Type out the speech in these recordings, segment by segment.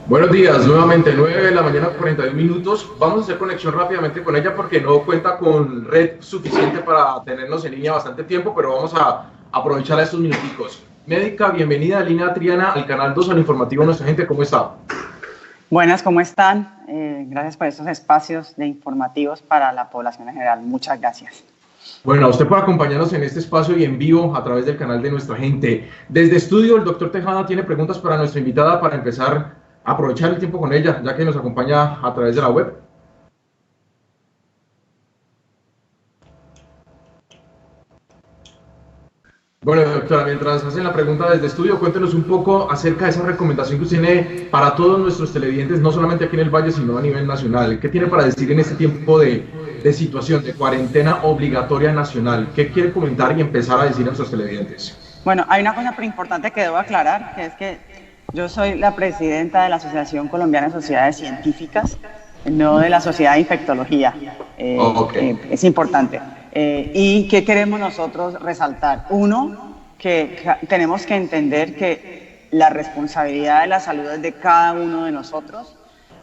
Buenos días, nuevamente 9 de la mañana 41 minutos. Vamos a hacer conexión rápidamente con ella porque no cuenta con red suficiente para tenernos en línea bastante tiempo, pero vamos a aprovechar estos minuticos. Médica, bienvenida, Lina Triana, al canal 2, al informativo Nuestra Gente, ¿cómo está? Buenas, ¿cómo están? Gracias por estos espacios de informativos para la población en general. Muchas gracias. Bueno, a usted por acompañarnos en este espacio y en vivo a través del canal de Nuestra Gente. Desde estudio, el doctor Tejada tiene preguntas para nuestra invitada para empezar a aprovechar el tiempo con ella, ya que nos acompaña a través de la web. Bueno, doctora, mientras hacen la pregunta desde estudio, cuéntenos un poco acerca de esa recomendación que usted tiene para todos nuestros televidentes, no solamente aquí en el Valle, sino a nivel nacional. ¿Qué tiene para decir en este tiempo de situación, de cuarentena obligatoria nacional? ¿Qué quiere comentar y empezar a decir a nuestros televidentes? Bueno, hay una cosa muy importante que debo aclarar, que es que yo soy la presidenta de la Asociación Colombiana de Sociedades Científicas, no de la Sociedad de Infectología. Es importante. ¿Y qué queremos nosotros resaltar? Uno, que tenemos que entender que la responsabilidad de la salud es de cada uno de nosotros,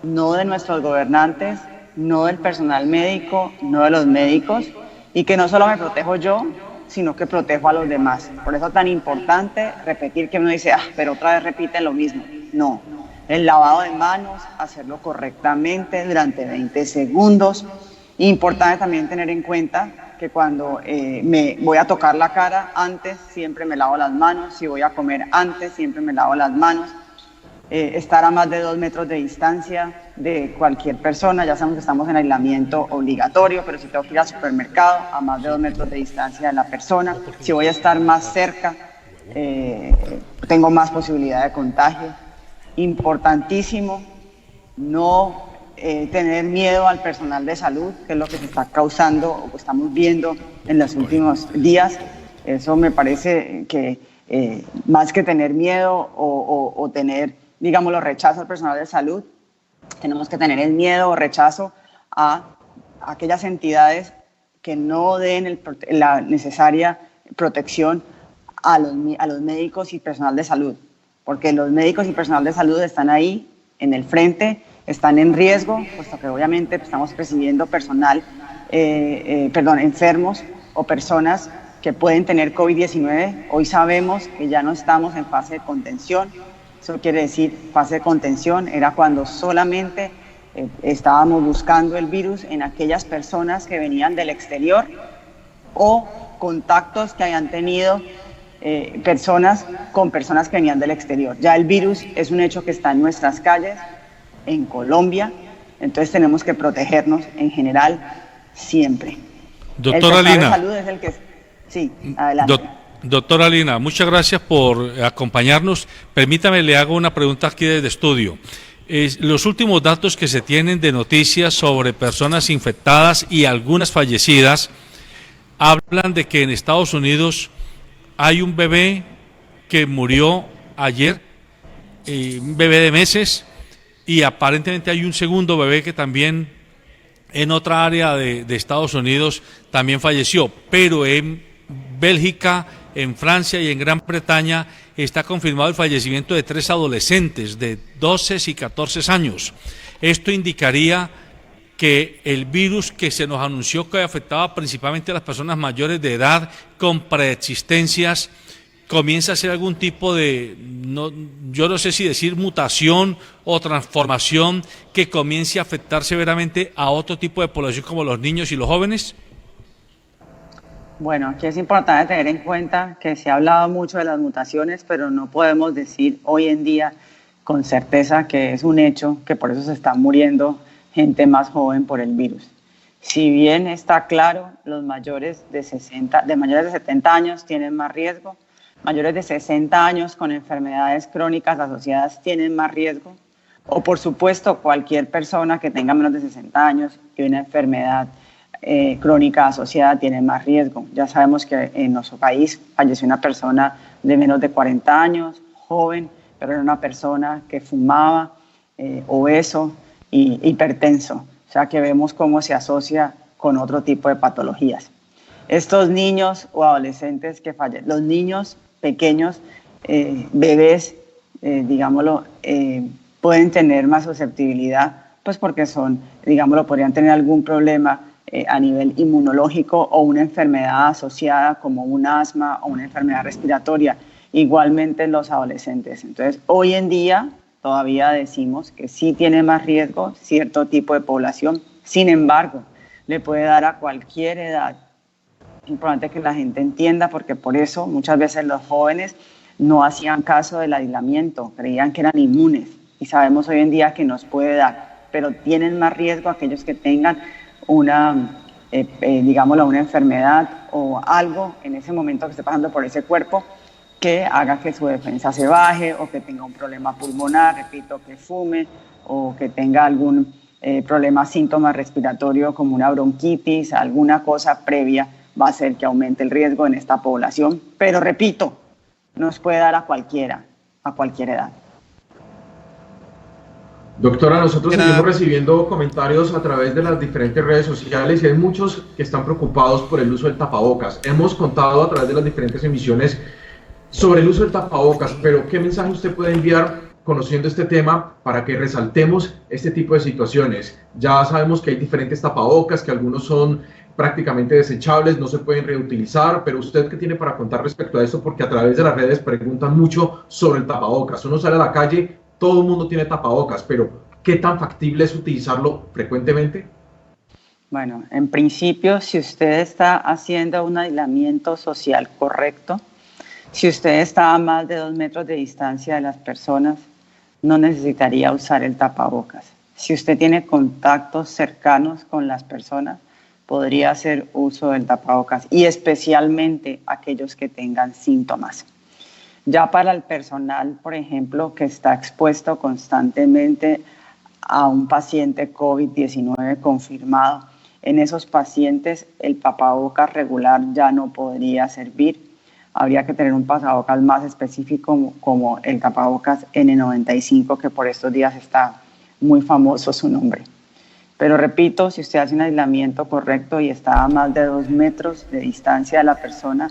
no de nuestros gobernantes, no del personal médico, no de los médicos, y que no solo me protejo yo, sino que protejo a los demás. Por eso es tan importante repetir, que uno dice, pero otra vez repiten lo mismo. No, el lavado de manos, hacerlo correctamente durante 20 segundos. Importante también tener en cuenta que cuando me voy a tocar la cara, antes siempre me lavo las manos. Si voy a comer, antes siempre me lavo las manos. Estar a más de 2 metros de distancia de cualquier persona. Ya sabemos que estamos en aislamiento obligatorio, pero si tengo que ir al supermercado, a más de 2 metros de distancia de la persona. Si voy a estar más cerca, tengo más posibilidad de contagio. Importantísimo, no tener miedo al personal de salud, que es lo que se está causando o que estamos viendo en los últimos días. Eso me parece que más que tener miedo o tener, digámoslo, rechazo al personal de salud, tenemos que tener el miedo o rechazo a aquellas entidades que no den la necesaria protección a los médicos y personal de salud, porque los médicos y personal de salud están ahí en el frente, están en riesgo, puesto que obviamente estamos recibiendo enfermos o personas que pueden tener COVID-19. Hoy sabemos que ya no estamos en fase de contención. Eso quiere decir, fase de contención era cuando solamente estábamos buscando el virus en aquellas personas que venían del exterior o contactos que hayan tenido personas con personas que venían del exterior. Ya el virus es un hecho que está en nuestras calles, en Colombia, entonces tenemos que protegernos en general siempre. Doctora Lina. El salud es el que... Sí, adelante. Doctora Lina, muchas gracias por acompañarnos. Permítame, le hago una pregunta aquí desde estudio. Los últimos datos que se tienen de noticias sobre personas infectadas y algunas fallecidas hablan de que en Estados Unidos hay un bebé que murió ayer, un bebé de meses, y aparentemente hay un segundo bebé que también en otra área de Estados Unidos también falleció, pero en Bélgica, en Francia y en Gran Bretaña está confirmado el fallecimiento de 3 adolescentes de 12 y 14 años. Esto indicaría que el virus que se nos anunció que afectaba principalmente a las personas mayores de edad con preexistencias comienza a ser algún tipo de, yo no sé si decir mutación o transformación que comience a afectar severamente a otro tipo de población como los niños y los jóvenes? Bueno, aquí es importante tener en cuenta que se ha hablado mucho de las mutaciones, pero no podemos decir hoy en día con certeza que es un hecho que por eso se está muriendo gente más joven por el virus. Si bien está claro, los mayores de 70 años tienen más riesgo, mayores de 60 años con enfermedades crónicas asociadas tienen más riesgo, o por supuesto cualquier persona que tenga menos de 60 años y una enfermedad crónica asociada tiene más riesgo. Ya sabemos que en nuestro país falleció una persona de menos de 40 años, joven, pero era una persona que fumaba, obeso y hipertenso. O sea que vemos cómo se asocia con otro tipo de patologías. Estos niños o adolescentes que fallecen, los niños pequeños, bebés, digámoslo, pueden tener más susceptibilidad, pues porque son, digámoslo, podrían tener algún problema a nivel inmunológico o una enfermedad asociada como un asma o una enfermedad respiratoria, igualmente los adolescentes. Entonces, hoy en día todavía decimos que sí tiene más riesgo cierto tipo de población, sin embargo, le puede dar a cualquier edad. Es importante que la gente entienda, porque por eso muchas veces los jóvenes no hacían caso del aislamiento, creían que eran inmunes, y sabemos hoy en día que nos puede dar, pero tienen más riesgo aquellos que tengan una enfermedad o algo en ese momento que esté pasando por ese cuerpo que haga que su defensa se baje, o que tenga un problema pulmonar, repito, que fume, o que tenga algún problema, síntoma respiratorio como una bronquitis, alguna cosa previa va a hacer que aumente el riesgo en esta población. Pero repito, nos puede dar a cualquiera, a cualquier edad. Doctora, nosotros seguimos recibiendo comentarios a través de las diferentes redes sociales y hay muchos que están preocupados por el uso del tapabocas. Hemos contado a través de las diferentes emisiones sobre el uso del tapabocas, pero ¿qué mensaje usted puede enviar conociendo este tema para que resaltemos este tipo de situaciones? Ya sabemos que hay diferentes tapabocas, que algunos son prácticamente desechables, no se pueden reutilizar, pero ¿usted qué tiene para contar respecto a esto? Porque a través de las redes preguntan mucho sobre el tapabocas. Uno sale a la calle, todo el mundo tiene tapabocas, pero ¿qué tan factible es utilizarlo frecuentemente? Bueno, en principio, si usted está haciendo un aislamiento social correcto, si usted está a más de 2 metros de distancia de las personas, no necesitaría usar el tapabocas. Si usted tiene contactos cercanos con las personas, podría hacer uso del tapabocas, y especialmente aquellos que tengan síntomas. Ya para el personal, por ejemplo, que está expuesto constantemente a un paciente COVID-19 confirmado, en esos pacientes el tapabocas regular ya no podría servir. Habría que tener un tapabocas más específico como el tapabocas N95, que por estos días está muy famoso su nombre. Pero repito, si usted hace un aislamiento correcto y está a más de 2 metros de distancia de la persona,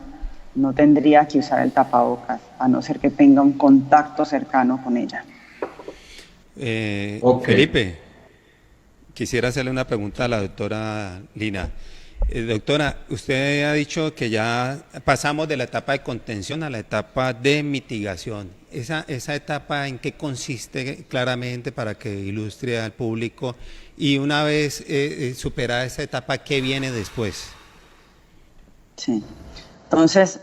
no tendría que usar el tapabocas, a no ser que tenga un contacto cercano con ella. Okay. Felipe, quisiera hacerle una pregunta a la doctora Lina. Doctora, usted ha dicho que ya pasamos de la etapa de contención a la etapa de mitigación. ¿Esa etapa en qué consiste claramente para que ilustre al público? Y una vez superada esa etapa, ¿qué viene después? Sí, entonces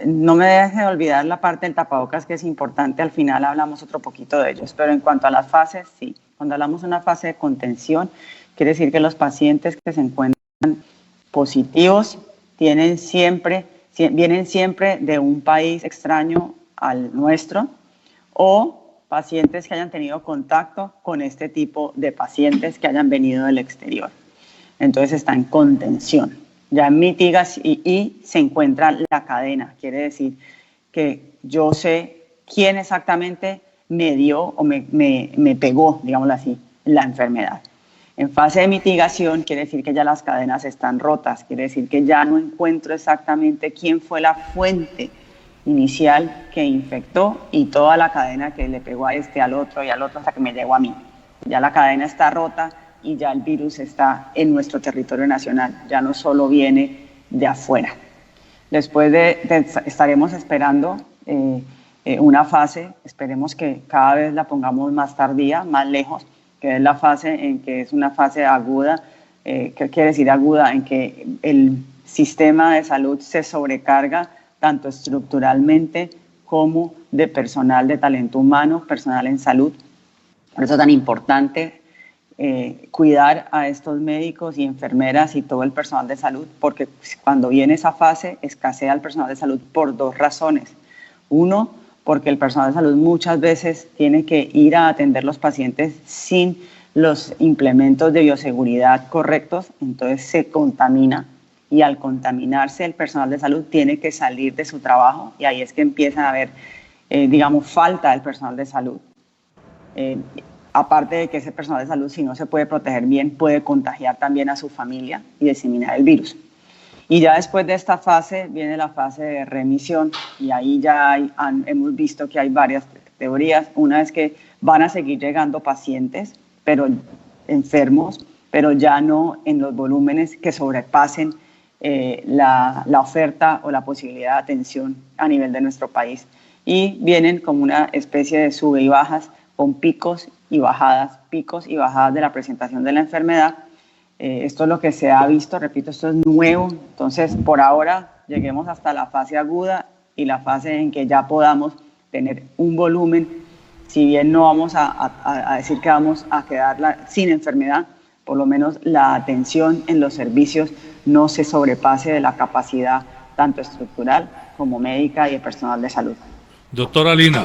no me deje de olvidar la parte del tapabocas, que es importante. Al final hablamos otro poquito de ellos, pero en cuanto a las fases, sí. Cuando hablamos de una fase de contención, quiere decir que los pacientes que se encuentran positivos vienen siempre de un país extraño al nuestro, o pacientes que hayan tenido contacto con este tipo de pacientes que hayan venido del exterior. Entonces está en contención. Ya mitigas y se encuentra la cadena. Quiere decir que yo sé quién exactamente me dio o me pegó, digámoslo así, la enfermedad. En fase de mitigación quiere decir que ya las cadenas están rotas, quiere decir que ya no encuentro exactamente quién fue la fuente inicial que infectó y toda la cadena que le pegó a este, al otro y al otro hasta que me llegó a mí. Ya la cadena está rota y ya el virus está en nuestro territorio nacional, ya no solo viene de afuera. Después estaremos esperando una fase, esperemos que cada vez la pongamos más tardía, más lejos, que es la fase en que es una fase aguda. ¿Qué quiere decir aguda? En que el sistema de salud se sobrecarga tanto estructuralmente como de personal de talento humano, personal en salud. Por eso es tan importante cuidar a estos médicos y enfermeras y todo el personal de salud, porque cuando viene esa fase escasea el personal de salud por 2 razones. Uno, porque el personal de salud muchas veces tiene que ir a atender los pacientes sin los implementos de bioseguridad correctos, entonces se contamina, y al contaminarse el personal de salud tiene que salir de su trabajo, y ahí es que empieza a haber, falta del personal de salud. Aparte de que ese personal de salud, si no se puede proteger bien, puede contagiar también a su familia y diseminar el virus. Y ya después de esta fase viene la fase de remisión, y ahí ya hemos visto que hay varias teorías. Una es que van a seguir llegando pacientes, pero enfermos, pero ya no en los volúmenes que sobrepasen la oferta o la posibilidad de atención a nivel de nuestro país. Y vienen como una especie de sube y bajas, con picos y bajadas de la presentación de la enfermedad. Esto es lo que se ha visto, repito, esto es nuevo. Entonces, por ahora, lleguemos hasta la fase aguda y la fase en que ya podamos tener un volumen, si bien no vamos a decir que vamos a quedarla sin enfermedad, por lo menos la atención en los servicios no se sobrepase de la capacidad tanto estructural como médica y de personal de salud. Doctora Lina,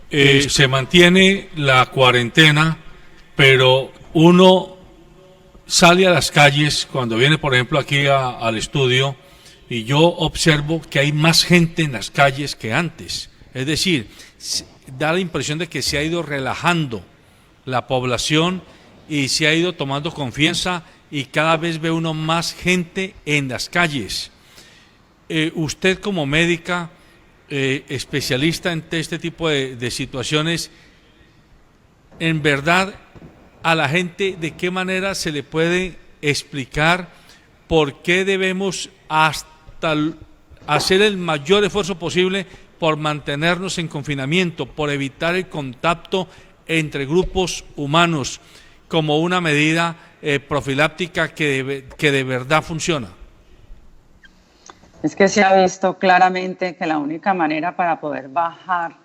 se mantiene la cuarentena, pero uno sale a las calles cuando viene, por ejemplo, aquí al estudio, y yo observo que hay más gente en las calles que antes. Es decir, da la impresión de que se ha ido relajando la población y se ha ido tomando confianza y cada vez ve uno más gente en las calles. Usted como médica, especialista en este tipo de situaciones, en verdad a la gente de qué manera se le puede explicar por qué debemos hasta hacer el mayor esfuerzo posible por mantenernos en confinamiento, por evitar el contacto entre grupos humanos como una medida profiláctica que de verdad funciona? Es que se ha visto claramente que la única manera para poder bajar,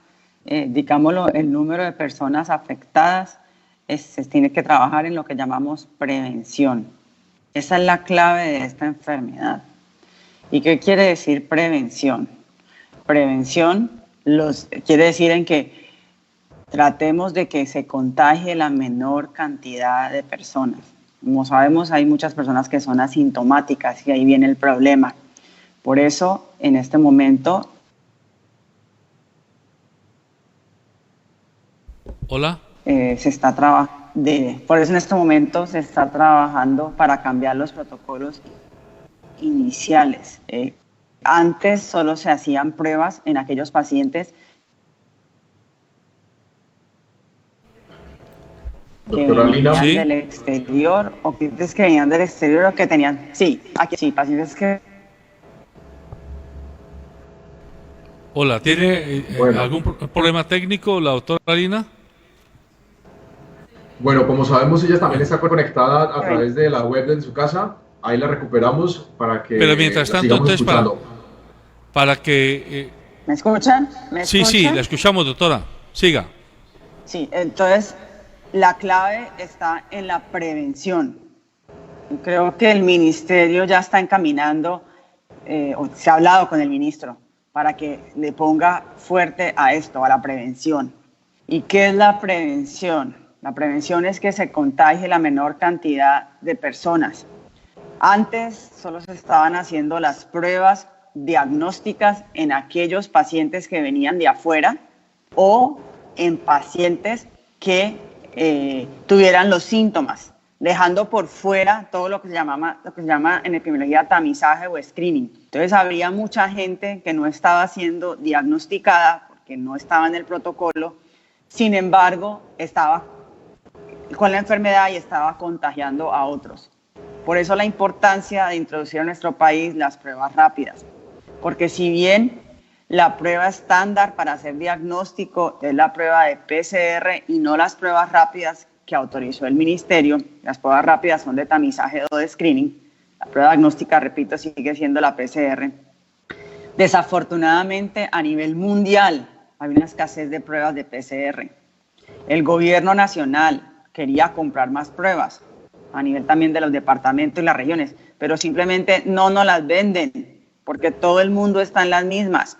digámoslo, el número de personas afectadas se tiene que trabajar en lo que llamamos prevención. Esa es la clave de esta enfermedad. ¿Y qué quiere decir prevención? Prevención quiere decir en que tratemos de que se contagie la menor cantidad de personas. Como sabemos, hay muchas personas que son asintomáticas y ahí viene el problema. Por eso, en este momento... Hola. Por eso en este momento se está trabajando para cambiar los protocolos iniciales. Antes solo se hacían pruebas en aquellos pacientes que venían del exterior, o pacientes que venían del exterior o que tenían, pacientes que... Hola, ¿tiene algún problema técnico la doctora Lina? Bueno, como sabemos, ella también está conectada a través de la web de su casa. Ahí la recuperamos para que... Pero mientras tanto, entonces, para que... ¿Me escuchan? Sí, la escuchamos, doctora. Siga. Sí, entonces la clave está en la prevención. Creo que el ministerio ya está encaminando, o se ha hablado con el ministro, para que le ponga fuerte a esto, a la prevención. ¿Y qué es la prevención? La prevención es que se contagie la menor cantidad de personas. Antes solo se estaban haciendo las pruebas diagnósticas en aquellos pacientes que venían de afuera o en pacientes que tuvieran los síntomas, dejando por fuera todo lo que se llama en epidemiología tamizaje o screening. Entonces había mucha gente que no estaba siendo diagnosticada porque no estaba en el protocolo, sin embargo estaba con la enfermedad y estaba contagiando a otros. Por eso la importancia de introducir en nuestro país las pruebas rápidas, porque si bien la prueba estándar para hacer diagnóstico es la prueba de PCR y no las pruebas rápidas que autorizó el ministerio, las pruebas rápidas son de tamizaje o de screening, la prueba diagnóstica, repito, sigue siendo la PCR. Desafortunadamente, a nivel mundial hay una escasez de pruebas de PCR. El gobierno nacional quería comprar más pruebas, a nivel también de los departamentos y las regiones, pero simplemente no nos las venden, porque todo el mundo está en las mismas.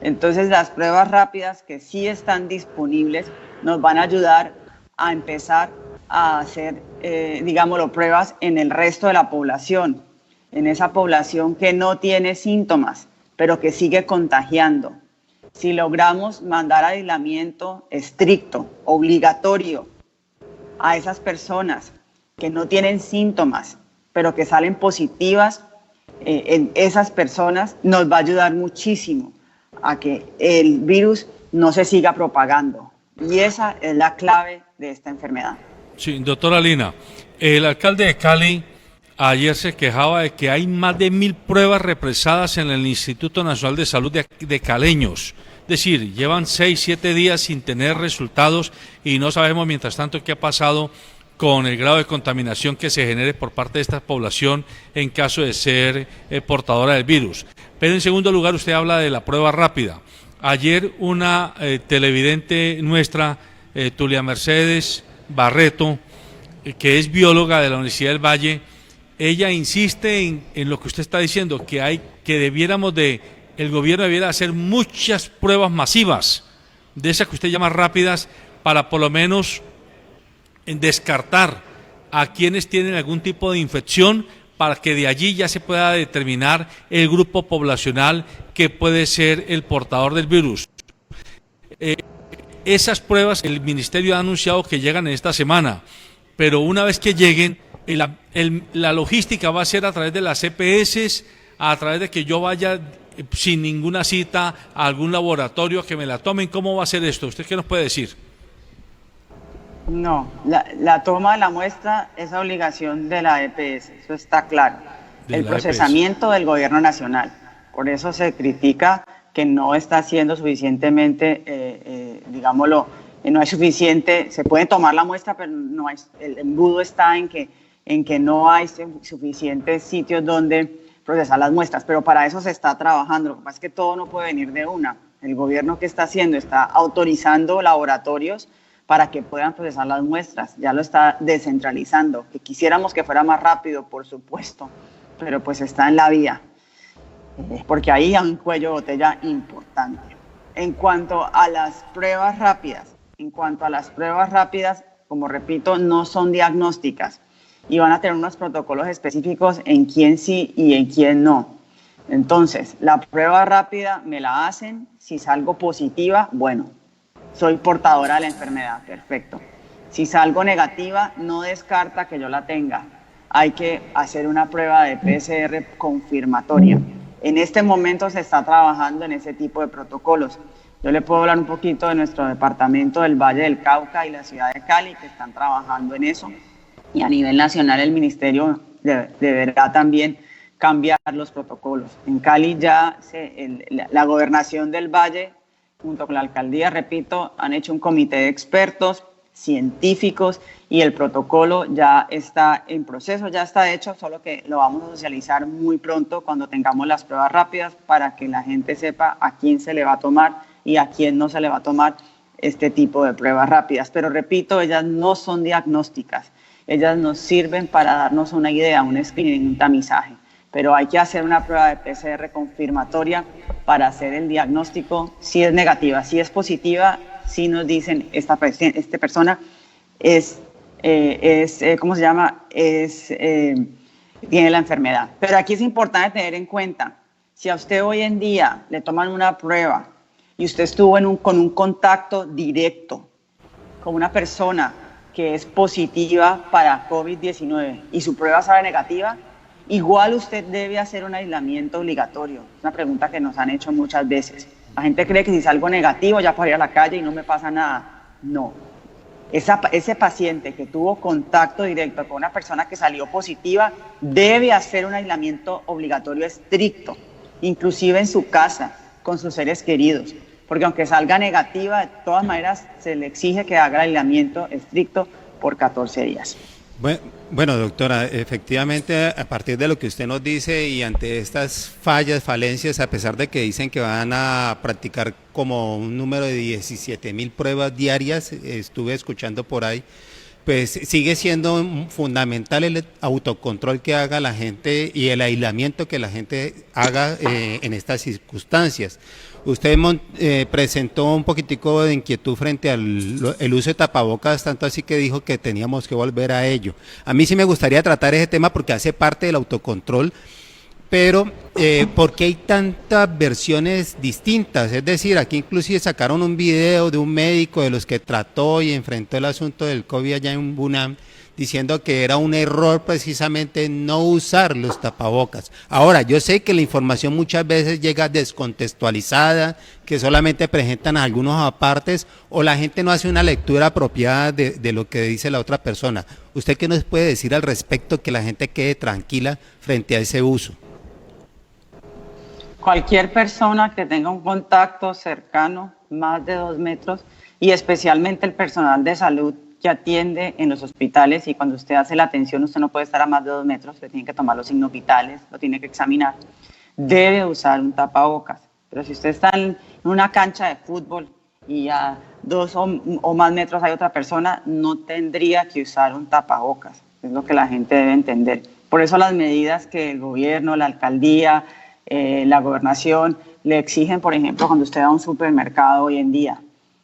Entonces las pruebas rápidas que sí están disponibles nos van a ayudar a empezar a hacer, pruebas en el resto de la población, en esa población que no tiene síntomas, pero que sigue contagiando. Si logramos mandar aislamiento estricto, obligatorio, a esas personas que no tienen síntomas, pero que salen positivas, en esas personas nos va a ayudar muchísimo a que el virus no se siga propagando. Y esa es la clave de esta enfermedad. Sí, doctora Lina, el alcalde de Cali ayer se quejaba de que hay más de 1000 pruebas represadas en el Instituto Nacional de Salud de caleños. Es decir, llevan 6, 7 días sin tener resultados y no sabemos mientras tanto qué ha pasado con el grado de contaminación que se genere por parte de esta población en caso de ser portadora del virus. Pero en segundo lugar, usted habla de la prueba rápida. Ayer una televidente nuestra, Tulia Mercedes Barreto, que es bióloga de la Universidad del Valle, ella insiste en lo que usted está diciendo, que el gobierno debiera hacer muchas pruebas masivas, de esas que usted llama rápidas, para por lo menos descartar a quienes tienen algún tipo de infección, para que de allí ya se pueda determinar el grupo poblacional que puede ser el portador del virus. Esas pruebas el Ministerio ha anunciado que llegan en esta semana, pero una vez que lleguen, la logística va a ser a través de las EPS, a través de que yo vaya sin ninguna cita a algún laboratorio que me la tomen. ¿Cómo va a ser esto? ¿Usted qué nos puede decir? No, la toma de la muestra es obligación de la EPS, eso está claro. El procesamiento del gobierno nacional. Por eso se critica que no está siendo suficientemente, digámoslo, no es suficiente. Se puede tomar la muestra, pero no hay, el embudo está en que no hay suficientes sitios donde procesar las muestras, pero para eso se está trabajando. Lo que pasa es que todo no puede venir de una. El gobierno, ¿qué está haciendo? Está autorizando laboratorios para que puedan procesar las muestras, ya lo está descentralizando, que quisiéramos que fuera más rápido, por supuesto, pero pues está en la vía, porque ahí hay un cuello de botella importante. En cuanto a las pruebas rápidas, como repito, no son diagnósticas y van a tener unos protocolos específicos en quién sí y en quién no. Entonces, la prueba rápida me la hacen, si salgo positiva, bueno, soy portadora de la enfermedad, perfecto. Si salgo negativa, no descarta que yo la tenga. Hay que hacer una prueba de PCR confirmatoria. En este momento se está trabajando en ese tipo de protocolos. Yo le puedo hablar un poquito de nuestro departamento del Valle del Cauca y la ciudad de Cali, que están trabajando en eso. Y a nivel nacional el ministerio deberá también cambiar los protocolos. En Cali ya la gobernación del Valle, junto con la alcaldía, repito, han hecho un comité de expertos, científicos, y el protocolo ya está en proceso, ya está hecho, solo que lo vamos a socializar muy pronto cuando tengamos las pruebas rápidas para que la gente sepa a quién se le va a tomar y a quién no se le va a tomar este tipo de pruebas rápidas. Pero repito, ellas no son diagnósticas, ellas nos sirven para darnos una idea, un screening, un tamizaje. Pero hay que hacer una prueba de PCR confirmatoria para hacer el diagnóstico. Si es negativa, si es positiva, si nos dicen esta persona ¿cómo se llama? Tiene la enfermedad. Pero aquí es importante tener en cuenta, si a usted hoy en día le toman una prueba y usted estuvo con un contacto directo con una persona que es positiva para COVID-19 y su prueba sale negativa, igual usted debe hacer un aislamiento obligatorio. Es una pregunta que nos han hecho muchas veces. La gente cree que si salgo negativo ya puedo ir a la calle y no me pasa nada. No. Ese paciente que tuvo contacto directo con una persona que salió positiva debe hacer un aislamiento obligatorio estricto, inclusive en su casa, con sus seres queridos. Porque aunque salga negativa, de todas maneras se le exige que haga el aislamiento estricto por 14 días. Bueno, doctora, efectivamente, a partir de lo que usted nos dice y ante estas falencias, a pesar de que dicen que van a practicar como un número de 17,000 pruebas diarias, estuve escuchando por ahí, pues sigue siendo fundamental el autocontrol que haga la gente y el aislamiento que la gente haga en estas circunstancias. Usted presentó un poquitico de inquietud frente al el uso de tapabocas, tanto así que dijo que teníamos que volver a ello. A mí sí me gustaría tratar ese tema porque hace parte del autocontrol, pero ¿por qué hay tantas versiones distintas? Es decir, aquí inclusive sacaron un video de un médico de los que trató y enfrentó el asunto del COVID allá en Bunam, diciendo que era un error precisamente no usar los tapabocas. Ahora, yo sé que la información muchas veces llega descontextualizada, que solamente presentan algunos apartes o la gente no hace una lectura apropiada de lo que dice la otra persona. ¿Usted qué nos puede decir al respecto que la gente quede tranquila frente a ese uso? Cualquier persona que tenga un contacto cercano, más de 2 metros, y especialmente el personal de salud que atiende en los hospitales, y cuando usted hace la atención usted no puede estar a más de 2 metros, usted tiene que tomar los signos vitales, lo tiene que examinar, debe usar un tapabocas. Pero si usted está en una cancha de fútbol y a 2 o más metros hay otra persona, no tendría que usar un tapabocas, es lo que la gente debe entender. Por eso las medidas que el gobierno, la alcaldía, la gobernación le exigen, por ejemplo, cuando usted va a un supermercado hoy en día,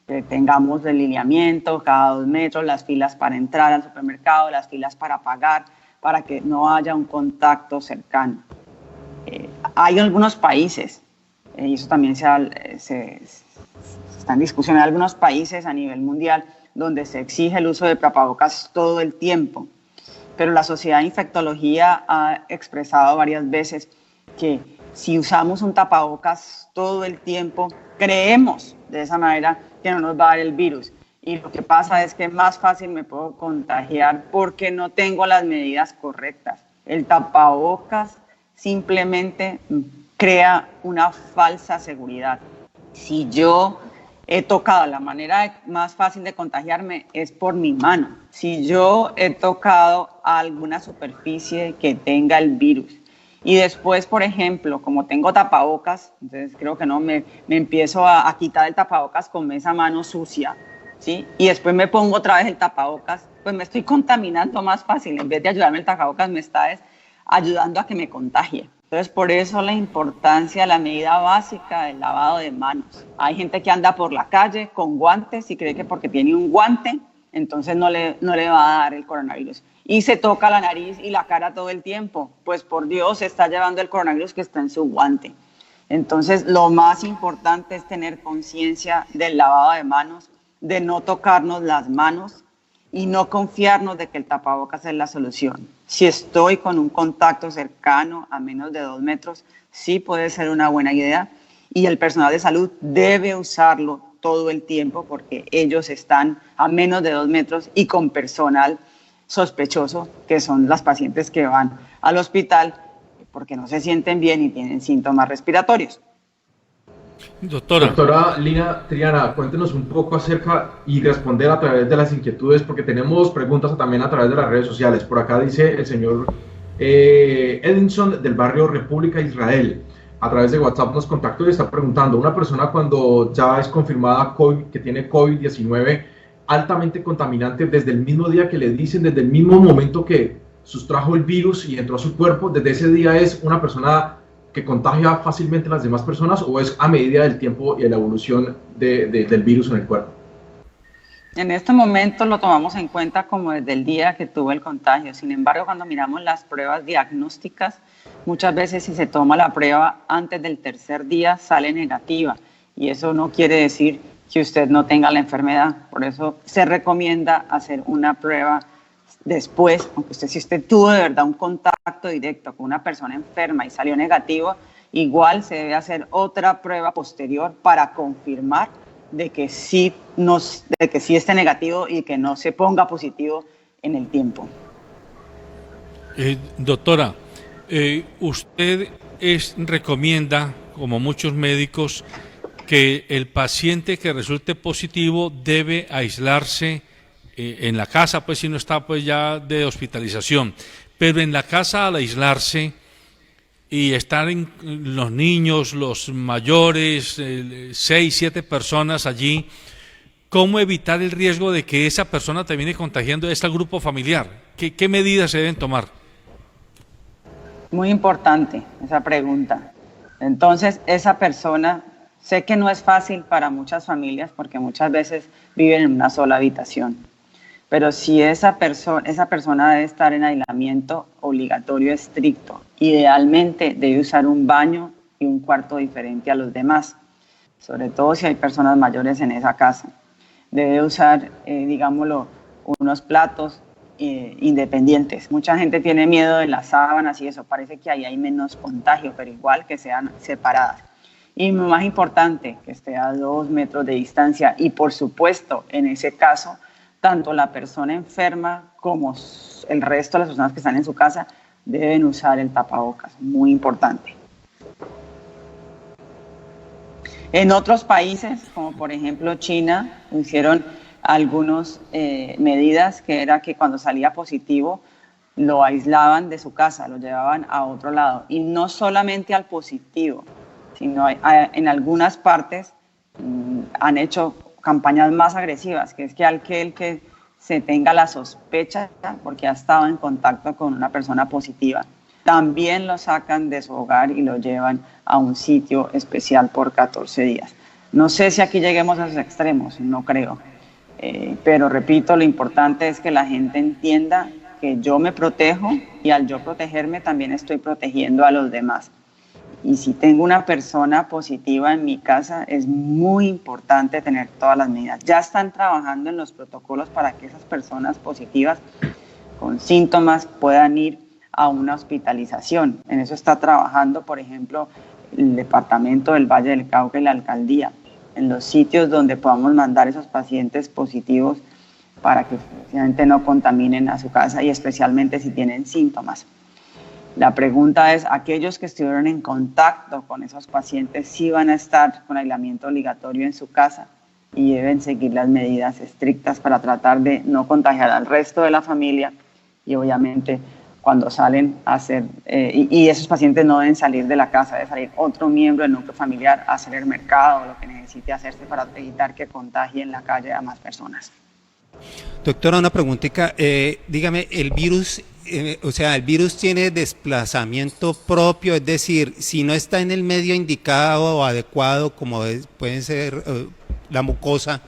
que tengamos el lineamiento cada 2 metros, las filas para entrar al supermercado, las filas para pagar, para que no haya un contacto cercano. Hay algunos países, y eso también está en discusión, hay algunos países a nivel mundial donde se exige el uso de tapabocas todo el tiempo, pero la Sociedad de Infectología ha expresado varias veces que si usamos un tapabocas todo el tiempo, creemos de esa manera que no nos va a dar el virus. Y lo que pasa es que más fácil me puedo contagiar porque no tengo las medidas correctas. El tapabocas simplemente crea una falsa seguridad. Si yo he tocado, la manera más fácil de contagiarme es por mi mano. Si yo he tocado alguna superficie que tenga el virus, y después, por ejemplo, como tengo tapabocas, entonces creo que no me empiezo a quitar el tapabocas con esa mano sucia, ¿sí? Y después me pongo otra vez el tapabocas, pues me estoy contaminando más fácil. En vez de ayudarme el tapabocas, me está ayudando a que me contagie. Entonces, por eso la importancia, la medida básica del lavado de manos. Hay gente que anda por la calle con guantes y cree que porque tiene un guante, entonces no le va a dar el coronavirus. Y se toca la nariz y la cara todo el tiempo, pues por Dios se está llevando el coronavirus que está en su guante. Entonces lo más importante es tener conciencia del lavado de manos, de no tocarnos las manos y no confiarnos de que el tapabocas es la solución. Si estoy con un contacto cercano a menos de 2 metros, sí puede ser una buena idea y el personal de salud debe usarlo todo el tiempo porque ellos están a menos de 2 metros y con personal sospechoso, que son las pacientes que van al hospital porque no se sienten bien y tienen síntomas respiratorios. Doctora Lina Triana, cuéntenos un poco acerca y responder a través de las inquietudes, porque tenemos preguntas también a través de las redes sociales. Por acá dice el señor Edinson del barrio República Israel. A través de WhatsApp nos contactó y está preguntando, una persona cuando ya es confirmada que tiene COVID-19, altamente contaminante, desde el mismo día que le dicen, desde el mismo momento que sustrajo el virus y entró a su cuerpo, desde ese día es una persona que contagia fácilmente a las demás personas, o es a medida del tiempo y de la evolución del virus en el cuerpo? En este momento lo tomamos en cuenta como desde el día que tuvo el contagio. Sin embargo, cuando miramos las pruebas diagnósticas, muchas veces si se toma la prueba antes del 3er día sale negativa y eso no quiere decir que usted no tenga la enfermedad. Por eso se recomienda hacer una prueba después, aunque si usted tuvo de verdad un contacto directo con una persona enferma y salió negativo, igual se debe hacer otra prueba posterior para confirmar de que sí esté negativo y que no se ponga positivo en el tiempo. Doctora, usted recomienda, como muchos médicos, que el paciente que resulte positivo debe aislarse en la casa, pues si no está pues ya de hospitalización, pero en la casa al aislarse y estar los niños, los mayores, 6, 7 personas allí, ¿cómo evitar el riesgo de que esa persona termine contagiando a este grupo familiar? ¿Qué medidas se deben tomar? Muy importante esa pregunta. Entonces, esa persona, sé que no es fácil para muchas familias porque muchas veces viven en una sola habitación, pero si esa persona debe estar en aislamiento obligatorio estricto, idealmente debe usar un baño y un cuarto diferente a los demás, sobre todo si hay personas mayores en esa casa. Debe usar, digámoslo, unos platos independientes. Mucha gente tiene miedo de las sábanas y eso, parece que ahí hay menos contagio, pero igual que sean separadas. Y más importante, que esté a 2 metros de distancia y por supuesto, en ese caso, tanto la persona enferma como el resto de las personas que están en su casa deben usar el tapabocas, muy importante. En otros países, como por ejemplo China, hicieron algunas medidas que era que cuando salía positivo lo aislaban de su casa, lo llevaban a otro lado. Y no solamente al positivo, sino en algunas partes han hecho campañas más agresivas, que es que aquel que se tenga la sospecha porque ha estado en contacto con una persona positiva, también lo sacan de su hogar y lo llevan a un sitio especial por 14 días. No sé si aquí lleguemos a esos extremos, no creo. Pero repito, lo importante es que la gente entienda que yo me protejo y al yo protegerme también estoy protegiendo a los demás. Y si tengo una persona positiva en mi casa, es muy importante tener todas las medidas. Ya están trabajando en los protocolos para que esas personas positivas con síntomas puedan ir a una hospitalización. En eso está trabajando, por ejemplo, el departamento del Valle del Cauca y la alcaldía, en los sitios donde podamos mandar esos pacientes positivos para que precisamente no contaminen a su casa y especialmente si tienen síntomas. La pregunta es, aquellos que estuvieron en contacto con esos pacientes sí van a estar con aislamiento obligatorio en su casa y deben seguir las medidas estrictas para tratar de no contagiar al resto de la familia y obviamente cuando salen a hacer, y esos pacientes no deben salir de la casa, debe salir otro miembro del núcleo familiar a hacer el mercado o lo que necesite hacerse para evitar que contagie en la calle a más personas. Doctora, una preguntita, dígame, el virus, el virus tiene desplazamiento propio, es decir, si no está en el medio indicado o adecuado, como puede ser la mucosa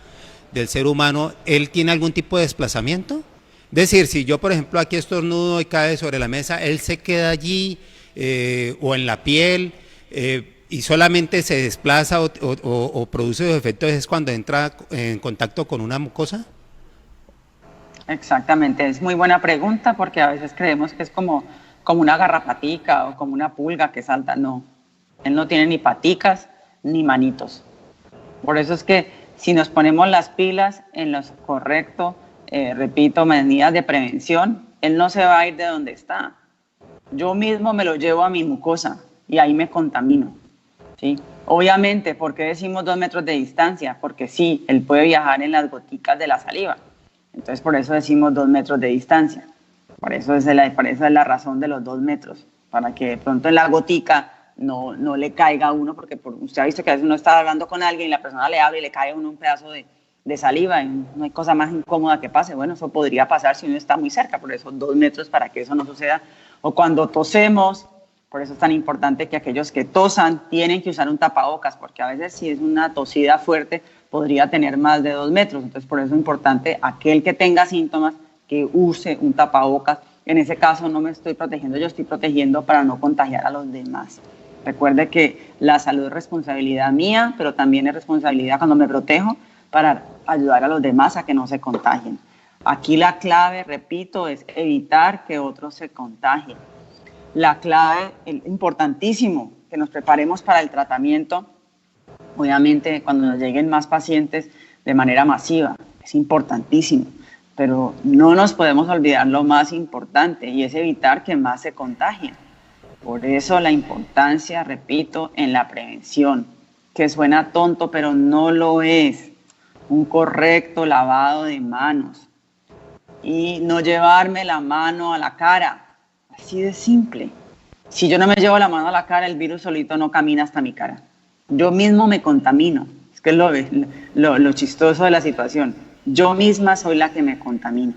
del ser humano, ¿él tiene algún tipo de desplazamiento? Es decir, si yo, por ejemplo, aquí estornudo y cae sobre la mesa, ¿él se queda allí o en la piel y solamente se desplaza o produce los efectos es cuando entra en contacto con una mucosa? Exactamente, es muy buena pregunta porque a veces creemos que es como una garrapatica o como una pulga que salta. No, él no tiene ni paticas ni manitos. Por eso es que si nos ponemos las pilas en lo correcto, repito, medidas de prevención, él no se va a ir de donde está. Yo mismo me lo llevo a mi mucosa y ahí me contamino, ¿sí? Obviamente, ¿por qué decimos 2 metros de distancia? Porque sí, él puede viajar en las goticas de la saliva. Entonces, por eso decimos 2 metros de distancia. Por eso es la razón de los 2 metros, para que de pronto en la gotica no le caiga a uno, porque usted ha visto que a veces uno está hablando con alguien y la persona le habla y le cae a uno un pedazo de saliva y no hay cosa más incómoda que pase. Bueno, eso podría pasar si uno está muy cerca, por eso 2 metros para que eso no suceda. O cuando tosemos, por eso es tan importante que aquellos que tosan tienen que usar un tapabocas, porque a veces si es una tosida fuerte podría tener más de 2 metros. Entonces por eso es importante aquel que tenga síntomas que use un tapabocas. En ese caso no me estoy protegiendo, yo estoy protegiendo para no contagiar a los demás. Recuerde que la salud es responsabilidad mía, pero también es responsabilidad cuando me protejo para ayudar a los demás a que no se contagien. Aquí la clave, repito, es evitar que otros se contagien. La clave, es importantísimo, que nos preparemos para el tratamiento, obviamente cuando nos lleguen más pacientes de manera masiva, es importantísimo, pero no nos podemos olvidar lo más importante y es evitar que más se contagien. Por eso la importancia, repito, en la prevención, que suena tonto, pero no lo es. Un correcto lavado de manos y no llevarme la mano a la cara, así de simple. Si yo no me llevo la mano a la cara, el virus solito no camina hasta mi cara. Yo mismo me contamino, es que es lo chistoso de la situación. Yo misma soy la que me contamino.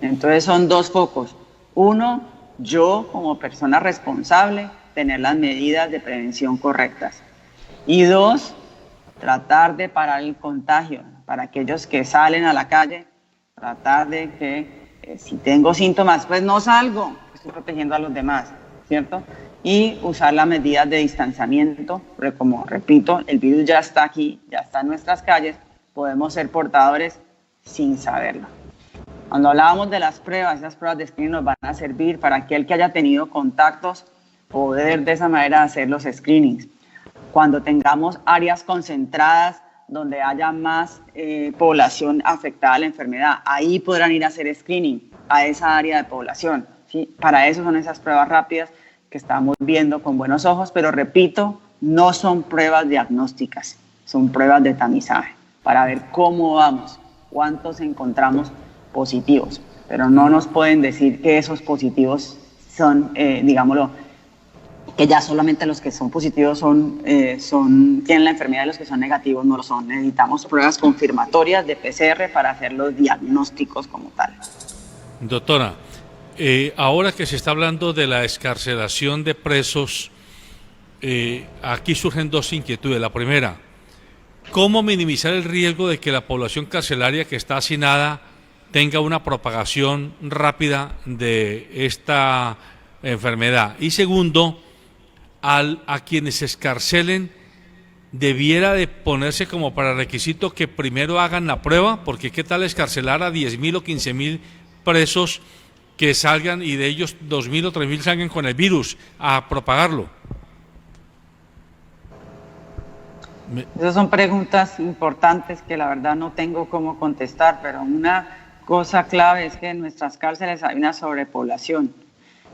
Entonces son 2 focos. Uno, yo como persona responsable, tener las medidas de prevención correctas. Y 2, tratar de parar el contagio. Para aquellos que salen a la calle, tratar de que si tengo síntomas, pues no salgo, estoy protegiendo a los demás, ¿cierto? Y usar las medidas de distanciamiento, porque como repito, el virus ya está aquí, ya está en nuestras calles, podemos ser portadores sin saberlo. Cuando hablábamos de las pruebas, esas pruebas de screening nos van a servir para aquel que haya tenido contactos, poder de esa manera hacer los screenings. Cuando tengamos áreas concentradas donde haya más población afectada a la enfermedad, ahí podrán ir a hacer screening a esa área de población, ¿sí? Para eso son esas pruebas rápidas que estamos viendo con buenos ojos, pero repito, no son pruebas diagnósticas, son pruebas de tamizaje, para ver cómo vamos, cuántos encontramos positivos, pero no nos pueden decir que esos positivos son, digámoslo, que ya solamente los que son positivos tienen la enfermedad y los que son negativos no lo son. Necesitamos pruebas confirmatorias de PCR para hacer los diagnósticos como tal. Doctora, ahora que se está hablando de la excarcelación de presos, aquí surgen dos inquietudes. La primera, ¿cómo minimizar el riesgo de que la población carcelaria que está hacinada tenga una propagación rápida de esta enfermedad? Y segundo, a quienes se excarcelen, debiera de ponerse como para requisito que primero hagan la prueba, porque qué tal excarcelar a 10.000 o 15.000 presos que salgan y de ellos 2.000 o 3.000 salgan con el virus a propagarlo. Esas son preguntas importantes que la verdad no tengo cómo contestar, pero una cosa clave es que en nuestras cárceles hay una sobrepoblación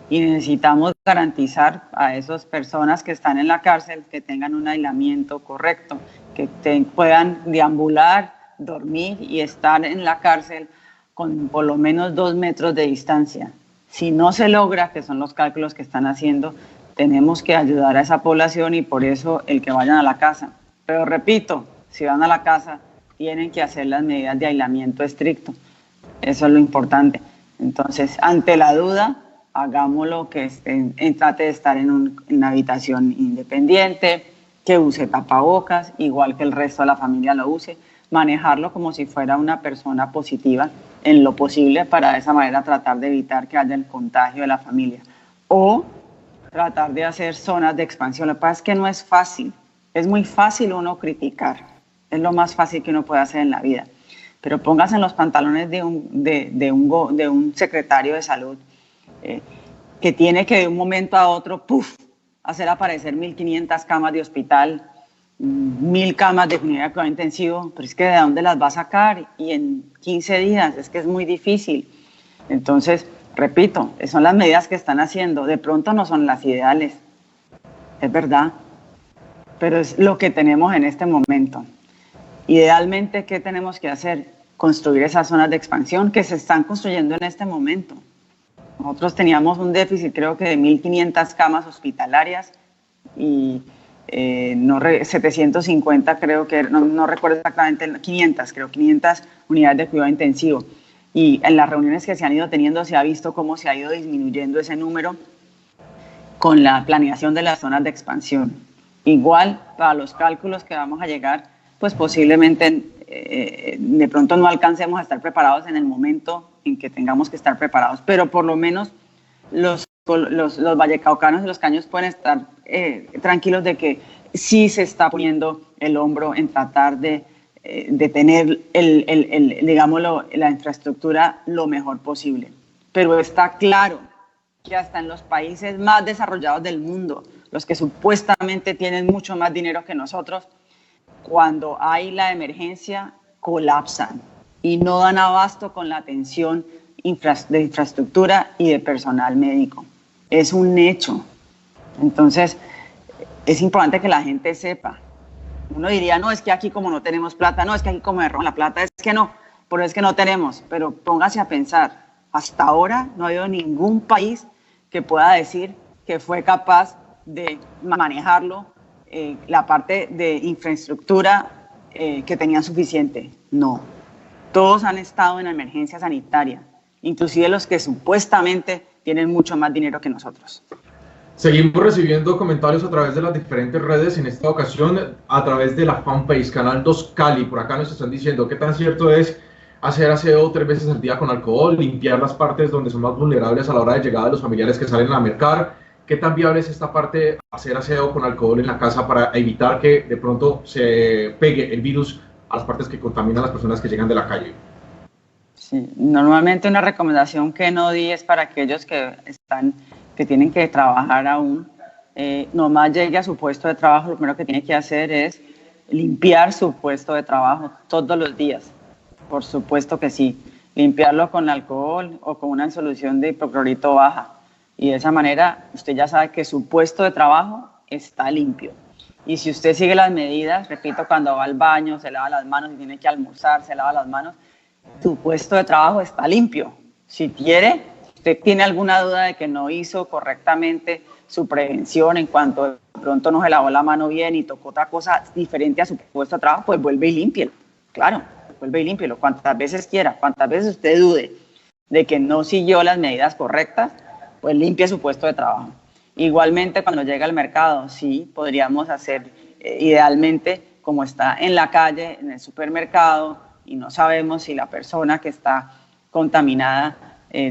y necesitamos garantizar a esas personas que están en la cárcel que tengan un aislamiento correcto, que puedan deambular, dormir y estar en la cárcel con por lo menos 2 metros de distancia. Si no se logra, que son los cálculos que están haciendo, tenemos que ayudar a esa población y por eso el que vayan a la casa. Pero repito, si van a la casa, tienen que hacer las medidas de aislamiento estricto. Eso es lo importante. Entonces, ante la duda, hagámoslo que trate de estar en una habitación independiente, que use tapabocas, igual que el resto de la familia lo use, manejarlo como si fuera una persona positiva en lo posible para de esa manera tratar de evitar que haya el contagio de la familia. O tratar de hacer zonas de expansión. Lo que pasa es que no es fácil. Es muy fácil uno criticar, es lo más fácil que uno puede hacer en la vida, pero póngase en los pantalones de un secretario de salud que tiene que de un momento a otro, hacer aparecer 1.500 camas de hospital, 1.000 camas de unidad de cuidado intensivo, pero es que ¿de dónde las va a sacar? Y en 15 días, es que es muy difícil. Entonces, repito, son las medidas que están haciendo, de pronto no son las ideales, es verdad, pero es lo que tenemos en este momento. Idealmente, ¿qué tenemos que hacer? Construir esas zonas de expansión que se están construyendo en este momento. Nosotros teníamos un déficit, creo que de 1.500 camas hospitalarias y 750, creo que, no recuerdo exactamente, 500 unidades de cuidado intensivo. Y en las reuniones que se han ido teniendo se ha visto cómo se ha ido disminuyendo ese número con la planeación de las zonas de expansión. Igual, para los cálculos que vamos a llegar, pues posiblemente de pronto no alcancemos a estar preparados en el momento en que tengamos que estar preparados, pero por lo menos los vallecaucanos y los caños pueden estar tranquilos de que sí se está poniendo el hombro en tratar de tener digámoslo, la infraestructura lo mejor posible. Pero está claro que hasta en los países más desarrollados del mundo, los que supuestamente tienen mucho más dinero que nosotros, cuando hay la emergencia, colapsan y no dan abasto con la atención de infraestructura y de personal médico. Es un hecho. Entonces, es importante que la gente sepa. Uno diría, no, es que aquí como no tenemos plata, no, es que aquí como me roban la plata, es que no, pero es que no tenemos. Pero póngase a pensar, hasta ahora no ha habido ningún país que pueda decir que fue capaz de manejarlo, la parte de infraestructura que tenía suficiente. No, todos han estado en emergencia sanitaria, inclusive los que supuestamente tienen mucho más dinero que nosotros. Seguimos recibiendo comentarios a través de las diferentes redes, en esta ocasión a través de la fanpage Canal 2 Cali. Por acá nos están diciendo qué tan cierto es hacer aseo 3 veces al día con alcohol, limpiar las partes donde son más vulnerables a la hora de llegada de los familiares que salen a mercar. ¿Qué tan viable es esta parte, hacer aseo con alcohol en la casa para evitar que de pronto se pegue el virus a las partes que contaminan a las personas que llegan de la calle? Sí, normalmente una recomendación que no di es para aquellos que tienen que trabajar aún. Nomás llegue a su puesto de trabajo, lo primero que tiene que hacer es limpiar su puesto de trabajo todos los días. Por supuesto que sí. Limpiarlo con alcohol o con una solución de hipoclorito baja. Y de esa manera usted ya sabe que su puesto de trabajo está limpio. Y si usted sigue las medidas, repito, cuando va al baño, se lava las manos, si tiene que almorzar, se lava las manos, su puesto de trabajo está limpio. Si usted tiene alguna duda de que no hizo correctamente su prevención en cuanto de pronto no se lavó la mano bien y tocó otra cosa diferente a su puesto de trabajo, pues vuelve y límpielo. Claro, vuelve y límpielo cuantas veces quiera, cuantas veces usted dude de que no siguió las medidas correctas, pues limpie su puesto de trabajo. Igualmente, cuando llega al mercado, sí, podríamos hacer idealmente como está en la calle, en el supermercado, y no sabemos si la persona que está contaminada,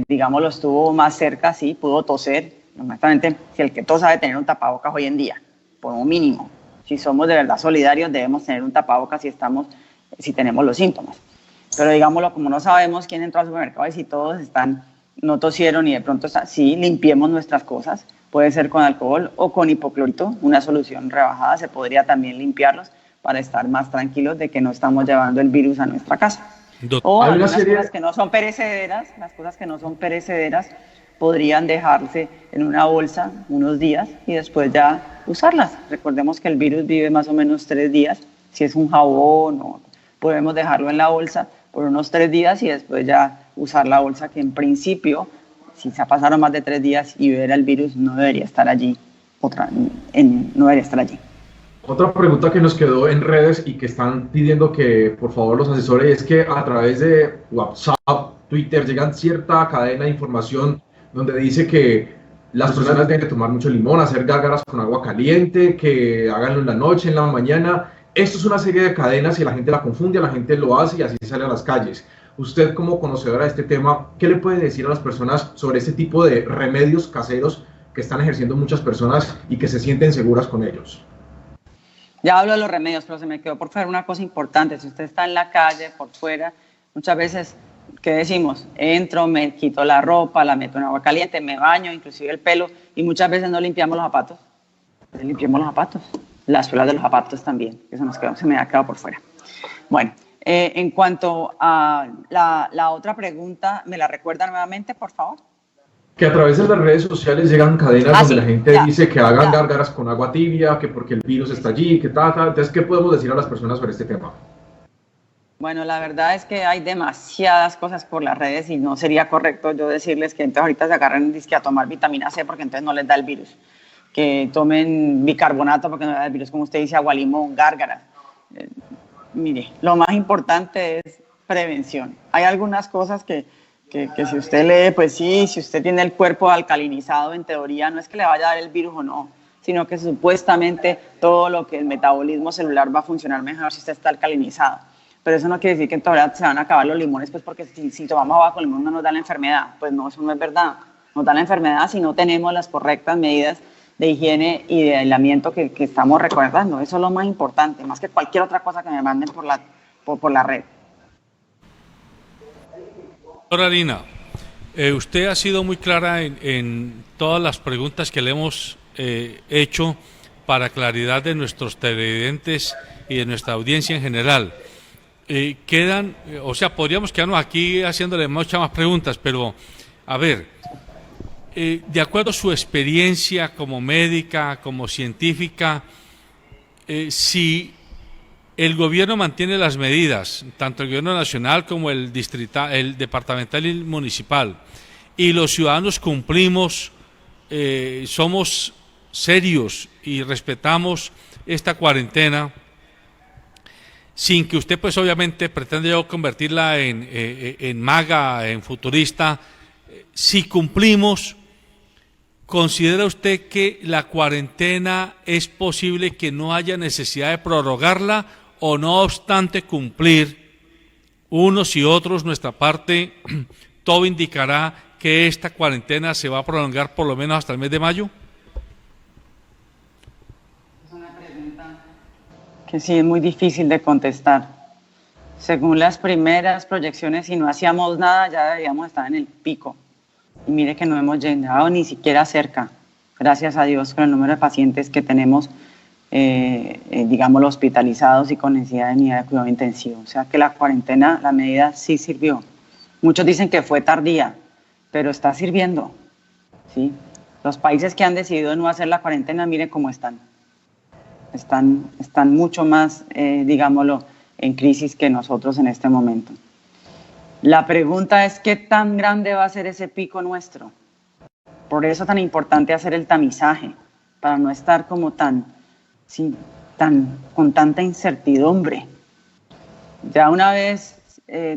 digámoslo, estuvo más cerca, sí, pudo toser. Honestamente, si el que tosa debe tener un tapabocas hoy en día, por un mínimo. Si somos de verdad solidarios, debemos tener un tapabocas si tenemos los síntomas. Pero digámoslo, como no sabemos quién entró al supermercado y si todos no tosieron y de pronto sí, limpiemos nuestras cosas. Puede ser con alcohol o con hipoclorito, una solución rebajada, se podría también limpiarlos para estar más tranquilos de que no estamos llevando el virus a nuestra casa. O algunas cosas que no son perecederas, las cosas que no son perecederas podrían dejarse en una bolsa unos días y después ya usarlas. Recordemos que el virus vive más o menos 3 días, si es un jabón, podemos dejarlo en la bolsa por unos 3 días y después ya usar la bolsa, que en principio, si se pasaron más de 3 días y ver el virus, no debería estar allí. No debería estar allí. Otra pregunta que nos quedó en redes y que están pidiendo que por favor los asesores es que a través de WhatsApp, Twitter, llegan cierta cadena de información donde dice que las personas deben tomar mucho limón, hacer gárgaras con agua caliente, que háganlo en la noche, en la mañana. Esto es una serie de cadenas y la gente la confunde, la gente lo hace y así sale a las calles. Usted, como conocedora de este tema, ¿qué le puede decir a las personas sobre este tipo de remedios caseros que están ejerciendo muchas personas y que se sienten seguras con ellos? Ya hablo de los remedios, pero se me quedó por fuera una cosa importante. Si usted está en la calle, por fuera, muchas veces, ¿qué decimos? Entro, me quito la ropa, la meto en agua caliente, me baño, inclusive el pelo, y muchas veces no limpiamos los zapatos. Limpiemos los zapatos, las suelas de los zapatos también, que se me ha quedado por fuera. Bueno, en cuanto a la otra pregunta, ¿me la recuerda nuevamente, por favor? Que a través de las redes sociales llegan cadenas donde la gente dice que hagan gárgaras con agua tibia, que porque el virus está allí, que Entonces, ¿qué podemos decir a las personas sobre este tema? Bueno, la verdad es que hay demasiadas cosas por las redes y no sería correcto yo decirles que entonces ahorita se agarren a tomar vitamina C porque entonces no les da el virus. Que tomen bicarbonato porque no les da el virus, como usted dice, agua limón, gárgaras. Mire, lo más importante es prevención. Hay algunas cosas que si usted lee, pues sí, si usted tiene el cuerpo alcalinizado, en teoría no es que le vaya a dar el virus o no, sino que supuestamente todo lo que el metabolismo celular va a funcionar mejor si usted está alcalinizado. Pero eso no quiere decir que en todas se van a acabar los limones, pues porque si tomamos agua con limón no nos da la enfermedad. Pues no, eso no es verdad. Nos da la enfermedad si no tenemos las correctas medidas de higiene y de aislamiento que estamos recordando. Eso es lo más importante, más que cualquier otra cosa que me manden por la red. Doctora Lina, usted ha sido muy clara en todas las preguntas que le hemos hecho para claridad de nuestros televidentes y de nuestra audiencia en general. Podríamos quedarnos aquí haciéndole muchas más preguntas, pero a ver, de acuerdo a su experiencia como médica, como científica, si el gobierno mantiene las medidas, tanto el gobierno nacional como el departamental y el municipal, y los ciudadanos cumplimos, somos serios y respetamos esta cuarentena, sin que usted pues obviamente pretenda yo convertirla en maga, en futurista. Si cumplimos, ¿considera usted que la cuarentena es posible que no haya necesidad de prorrogarla o no obstante cumplir unos y otros nuestra parte, todo indicará que esta cuarentena se va a prolongar por lo menos hasta el mes de mayo? Es una pregunta que sí es muy difícil de contestar. Según las primeras proyecciones, si no hacíamos nada, ya deberíamos estar en el pico. Y mire que no hemos llegado ni siquiera cerca, gracias a Dios, con el número de pacientes que tenemos, digámoslo, hospitalizados y con necesidad de unidad de cuidado intensivo. O sea que la cuarentena, la medida sí sirvió. Muchos dicen que fue tardía, pero está sirviendo, ¿sí? Los países que han decidido no hacer la cuarentena, mire cómo están. Están mucho más, digámoslo, en crisis que nosotros en este momento. La pregunta es, ¿qué tan grande va a ser ese pico nuestro? Por eso es tan importante hacer el tamizaje, para no estar como con tanta incertidumbre. Ya una vez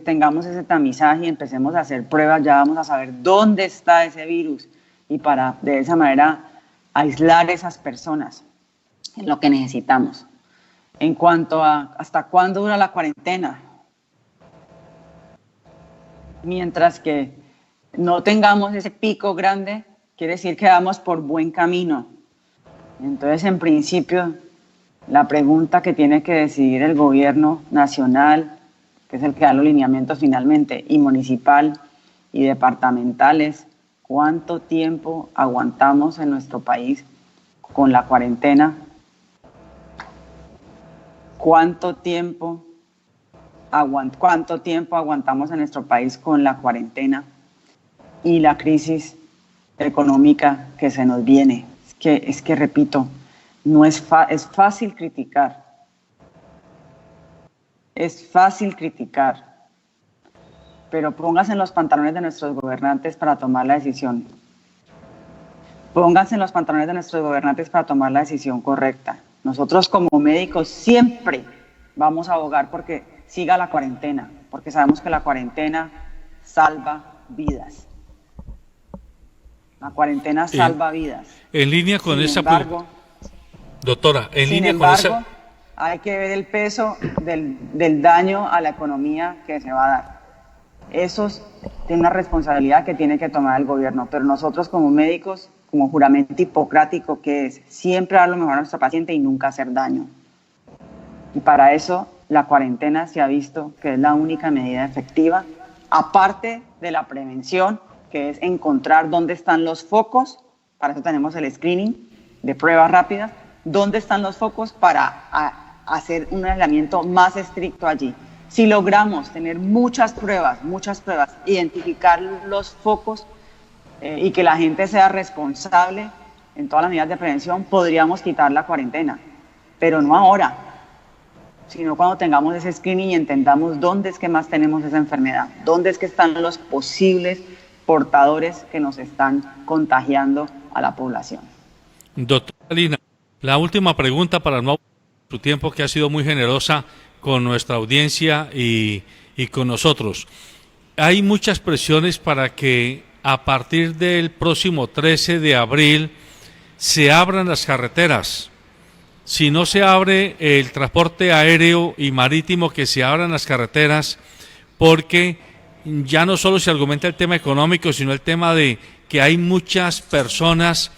tengamos ese tamizaje y empecemos a hacer pruebas, ya vamos a saber dónde está ese virus y para de esa manera aislar esas personas, en lo que necesitamos. En cuanto a hasta cuándo dura la cuarentena, mientras que no tengamos ese pico grande, quiere decir que vamos por buen camino. Entonces, en principio, la pregunta que tiene que decidir el gobierno nacional, que es el que da los lineamientos finalmente, y municipal y departamental, es cuánto tiempo aguantamos en nuestro país con la cuarentena. ¿Cuánto tiempo aguantamos en nuestro país con la cuarentena y la crisis económica que se nos viene? Es que repito, es fácil criticar. Es fácil criticar. Pero pónganse en los pantalones de nuestros gobernantes para tomar la decisión. Pónganse en los pantalones de nuestros gobernantes para tomar la decisión correcta. Nosotros como médicos siempre vamos a abogar porque siga la cuarentena, porque sabemos que la cuarentena salva vidas. La cuarentena salva vidas. En línea con esa... Doctora, hay que ver el peso del daño a la economía que se va a dar. Eso tiene una responsabilidad que tiene que tomar el gobierno, pero nosotros como médicos, como juramento hipocrático que es siempre dar lo mejor a nuestro paciente y nunca hacer daño. Y para eso la cuarentena se ha visto que es la única medida efectiva, aparte de la prevención, que es encontrar dónde están los focos, para eso tenemos el screening de pruebas rápidas, dónde están los focos para hacer un aislamiento más estricto allí. Si logramos tener muchas pruebas, identificar los focos, y que la gente sea responsable en todas las medidas de prevención, podríamos quitar la cuarentena, pero no ahora, sino cuando tengamos ese screening y entendamos dónde es que más tenemos esa enfermedad, dónde es que están los posibles portadores que nos están contagiando a la población. Doctora Lina, la última pregunta para no su tiempo, que ha sido muy generosa con nuestra audiencia y con nosotros. Hay muchas presiones para que a partir del próximo 13 de abril se abran las carreteras. Si no se abre el transporte aéreo y marítimo, que se abran las carreteras, porque ya no solo se argumenta el tema económico, sino el tema de que hay muchas personas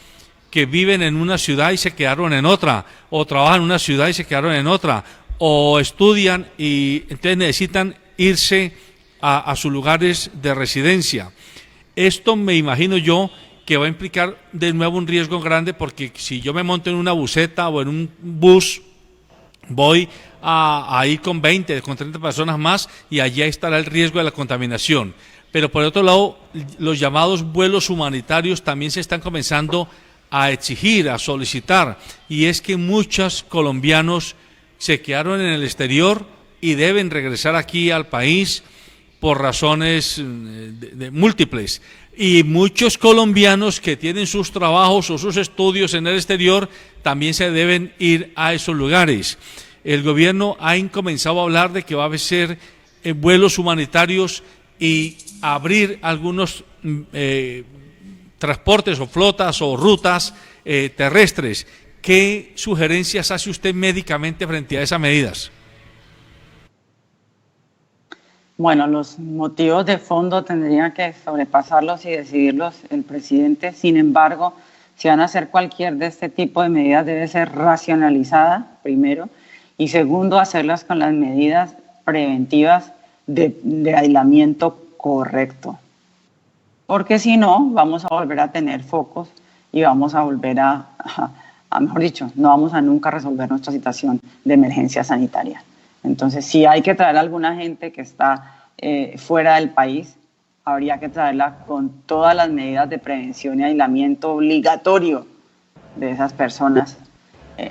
que viven en una ciudad y se quedaron en otra, o trabajan en una ciudad y se quedaron en otra, o estudian y entonces necesitan irse a sus lugares de residencia. Esto me imagino yo que va a implicar de nuevo un riesgo grande, porque si yo me monto en una buseta o en un bus, voy a ir con 20, con 30 personas más y allí estará el riesgo de la contaminación. Pero por otro lado, los llamados vuelos humanitarios también se están comenzando a exigir, a solicitar, y es que muchos colombianos se quedaron en el exterior y deben regresar aquí al país por razones múltiples, y muchos colombianos que tienen sus trabajos o sus estudios en el exterior también se deben ir a esos lugares. El gobierno ha comenzado a hablar de que va a haber vuelos humanitarios y abrir algunos transportes o flotas o rutas terrestres. ¿Qué sugerencias hace usted médicamente frente a esas medidas? Bueno, los motivos de fondo tendría que sobrepasarlos y decidirlos el presidente. Sin embargo, si van a hacer cualquier de este tipo de medidas, debe ser racionalizada, primero, y segundo, hacerlas con las medidas preventivas de aislamiento correcto. Porque si no, vamos a volver a tener focos y vamos a volver mejor dicho, no vamos a nunca resolver nuestra situación de emergencia sanitaria. Entonces, si hay que traer a alguna gente que está fuera del país, habría que traerla con todas las medidas de prevención y aislamiento obligatorio de esas personas.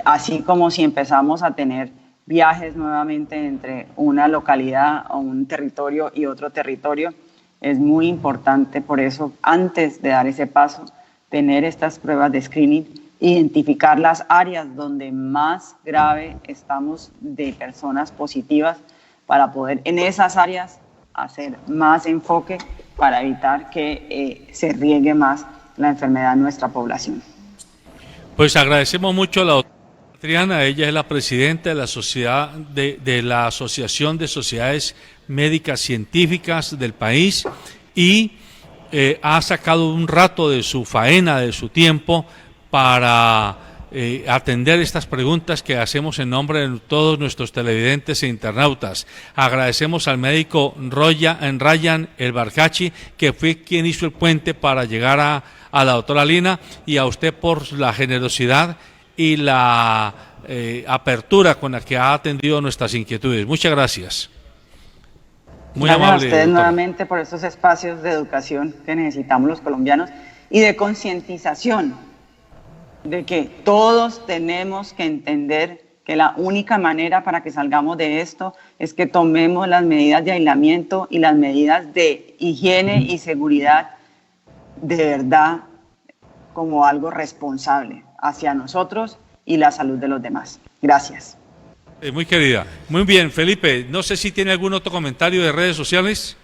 Así como si empezamos a tener viajes nuevamente entre una localidad o un territorio y otro territorio, es muy importante, por eso, antes de dar ese paso, tener estas pruebas de screening, identificar las áreas donde más grave estamos de personas positivas para poder en esas áreas hacer más enfoque para evitar que se riegue más la enfermedad en nuestra población. Pues agradecemos mucho a la doctora Triana, ella es la presidenta de la sociedad de la Asociación de Sociedades Médicas Científicas del país y ha sacado un rato de su faena, de su tiempo, para atender estas preguntas que hacemos en nombre de todos nuestros televidentes e internautas. Agradecemos al médico Ryan El Barkachi, que fue quien hizo el puente para llegar a la doctora Lina, y a usted por la generosidad y la apertura con la que ha atendido nuestras inquietudes. Muchas gracias. Muy amable, a ustedes nuevamente por estos espacios de educación que necesitamos los colombianos y de concientización de que todos tenemos que entender que la única manera para que salgamos de esto es que tomemos las medidas de aislamiento y las medidas de higiene y seguridad de verdad como algo responsable hacia nosotros y la salud de los demás. Gracias. Muy querida. Muy bien, Felipe, no sé si tiene algún otro comentario de redes sociales.